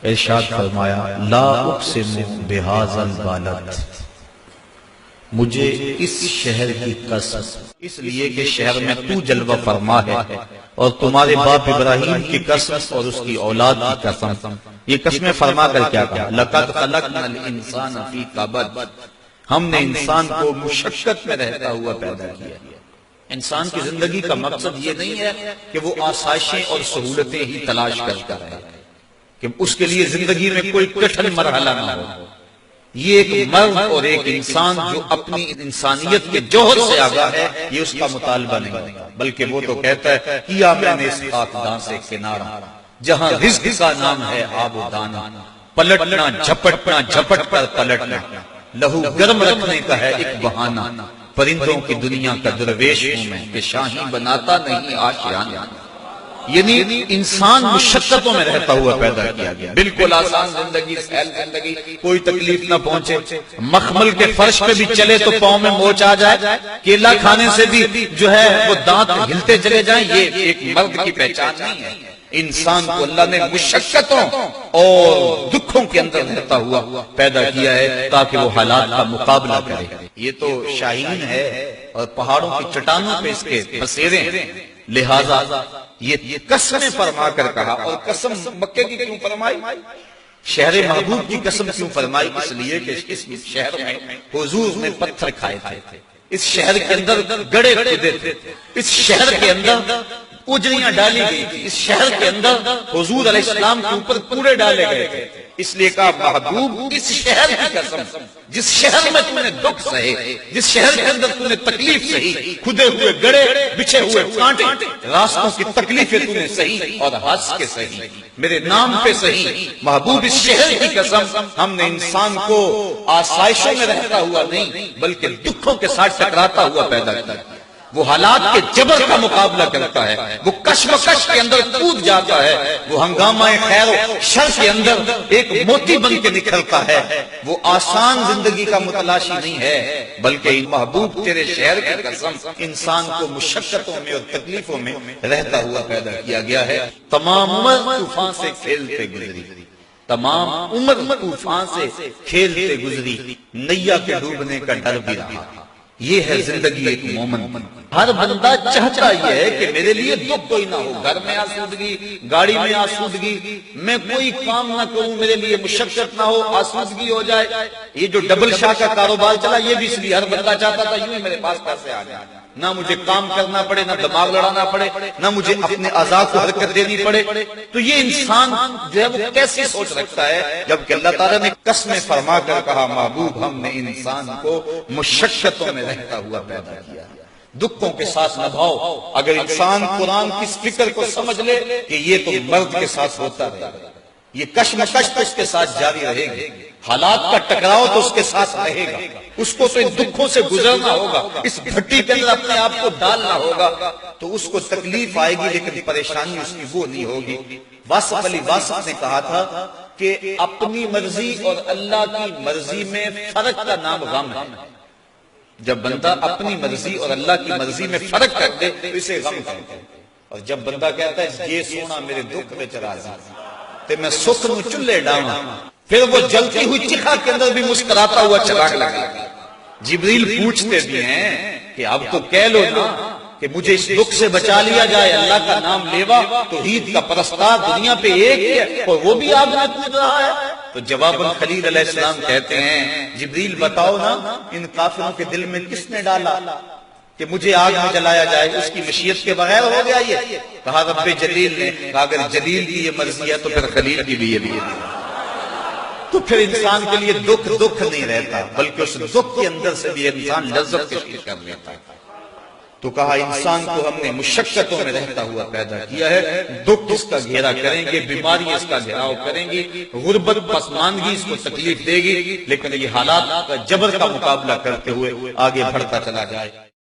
ارشاد فرمایا لا اقسم بہذا البلد، مجھے اس شہر کی قسم، اس لیے کہ شہر میں تو جلوہ فرما ہے، اور تمہارے باپ ابراہیم کی قسم اور اس کی اولاد کی قسم۔ یہ قسمیں فرما کر کیا کہا؟ لَقَدْ خَلَقْنَا الْإِنسَانَ فِي كَبَدٍ، ہم نے انسان کو مشقت میں رہتا ہوا پیدا کیا۔ انسان کی زندگی کا مقصد یہ نہیں ہے کہ وہ آسائشیں اور سہولتیں ہی تلاش کرتا رہے، کہ اس کے لیے زندگی میں کوئی کٹھن مرحلہ نہ ہو۔ یہ ایک مرد اور ایک انسان جو اپنی انسانیت کے جوہر سے آگاہ ہے، یہ اس کا مطالبہ نہیں ہوتا، بلکہ وہ تو کہتا ہے کیا میں نے اس خاکدان سے کنارہ، جہاں رزق کا نام ہے آب و دانہ، پلٹنا جھپٹنا جھپٹ کر پلٹنا، لہو گرم رکھنے کا ہے ایک بہانہ، پرندوں کی دنیا کا درویش ہوں میں کہ شاہی بناتا نہیں آشیانہ۔ یعنی انسان مشقتوں میں رہتا ہوا پیدا کیا گیا، بالکل آسان زندگی، سہل زندگی، کوئی تکلیف نہ پہنچے، مخمل کے فرش پہ بھی چلے تو پاؤں میں موچ آ جائے، کیلا کھانے سے بھی جو ہے وہ دانت ہلتے چلے جائیں، یہ ایک مرد کی پہچان نہیں ہے۔ انسان کو اللہ نے مشقتوں اور دکھوں کے اندر رہتا ہوا پیدا کیا ہے تاکہ وہ حالات کا مقابلہ کرے۔ یہ تو شاہین ہے اور پہاڑوں کی چٹانوں پہ اس کے بسیرے ہیں، لہذا یہ قسمیں فرما کر کہا۔ اور قسم مکے کی کیوں فرمائی؟ شہر محبوب کی قسم کیوں فرمائی؟ اس لیے کہ اس شہر میں حضور نے پتھر کھائے تھے، اس شہر کے اندر گڑھے کھودے تھے، اس شہر کے اندر اجڑیاں ڈالی گئی تھی، اس شہر کے اندر حضور علیہ السلام کے اوپر کوڑے ڈالے گئے تھے، اس لیے کہا محبوب اس شہر کی قسم، جس شہر میں تم نے دکھ سہے، جس شہر کے اندر تم نے تکلیف سہی، کھدے ہوئے گڑھے، بچھے ہوئے کانٹے، راستوں کی تکلیفیں تم نے سہی اور ہنس کے سہی، میرے نام پہ سہی۔ محبوب اس شہر کی قسم، ہم نے انسان کو آسائشوں میں رہتا ہوا نہیں بلکہ دکھوں کے ساتھ ٹکراتا ہوا پیدا کیا۔ وہ حالات کے جبر کا مقابلہ کرتا ہے، وہ کشمکش کے اندر کود جاتا ہے، وہ ہنگامہ خیر و شر کے اندر ایک موتی بن کے نکھرتا ہے۔ وہ آسان زندگی کا متلاشی نہیں ہے بلکہ محبوب تیرے شہر کی قسم انسان کو مشقتوں میں اور تکلیفوں میں رہتا ہوا پیدا کیا گیا ہے۔ تمام عمر طوفان سے کھیلتے گزری، تمام عمر طوفان سے کھیلتے گزری، نیا کے ڈوبنے کا ڈر بھی رہا۔ یہ ہے زندگی ایک مومن۔ ہر بندہ چاہتا یہ ہے کہ میرے لیے دکھ کوئی نہ ہو، گھر میں آسودگی، گاڑی میں آسودگی، میں کوئی کام نہ کروں میرے لیے مشقت نہ ہو، آسودگی ہو جائے۔ یہ جو ڈبل شاہ کا کاروبار چلا یہ بھی اس لیے ہر بندہ چاہتا تھا یوں ہی میرے پاس پیسے آ جائیں، نہ مجھے کام کرنا پڑے، نہ دماغ لڑانا پڑے، نہ مجھے اپنے اعضاء کو حرکت دینی پڑے۔ تو یہ انسان جو ہے وہ کیسی سوچ رکھتا ہے، جبکہ اللہ تعالیٰ نے قسمیں فرما کر کہا محبوب ہم نے انسان کو مشقتوں میں رہتا ہوا پیدا کیا، دکھوں کے ساتھ نبھاؤ۔ اگر انسان قرآن کی اس فکر کو سمجھ لے کہ یہ تو مرد کے ساتھ ہوتا رہے گا، یہ کشمکش تو اس کے ساتھ جاری رہے گی، حالات کا ٹکراؤ تو اس کے ساتھ رہے گا، اس کو تو ان دکھوں سے گزرنا ہوگا، اس بھٹی کے اندر اپنے آپ کو ڈالنا ہوگا، تو اس کو تکلیف آئے گی لیکن پریشانی اس کی وہ نہیں ہوگی۔ واصف علی واصف نے کہا تھا کہ اپنی مرضی اور اللہ کی مرضی میں فرق کا نام غم ہے۔ جب بندہ اپنی مرضی اور اللہ کی مرضی میں فرق کر دے تو اسے غم کہتے ہیں، اور جب بندہ کہتا ہے یہ سونا میرے دکھ میں چلا جا تے میں سکھ نو چلے ڈاواں، پھر وہ جلتی ہوئی چکھا کے اندر بھی مسکراتا ہوا چراغ لگا۔ جبریل پوچھتے بھی ہیں کہ اب تو کہہ لو نا کہ مجھے اس دکھ سے بچا لیا جائے، اللہ کا نام لیوا توحید کا پرستار دنیا پہ ایک ہے اور وہ بھی آگ میں کود رہا ہے۔ تو جواباً خلیل علیہ السلام کہتے ہیں جبریل بتاؤ نا ان کافروں کے دل میں کس نے ڈالا کہ مجھے آگ میں جلایا جائے، اس کی مشیت کے بغیر ہو گیا یہ؟ کہا رب جلیل نے، کہا اگر جلیل کی یہ مرضی ہے تو پھر خلیل کی بھی یہ بھی ہے۔ تو پھر انسان کے لیے دکھ نہیں رہتا بلکہ اس دکھ کے اندر سے بھی انسان لذت کشش کر لیتا ہے۔ تو کہا انسان کو ہم نے مشقتوں میں رہتا ہوا پیدا کیا ہے، دکھ اس کا گھیرا کریں گے، بیماری اس کا گھیراؤ کریں گی، غربت پسماندگی اس کو تکلیف دے گی، لیکن یہ حالات کا جبر کا مقابلہ کرتے ہوئے آگے بڑھتا چلا جائے۔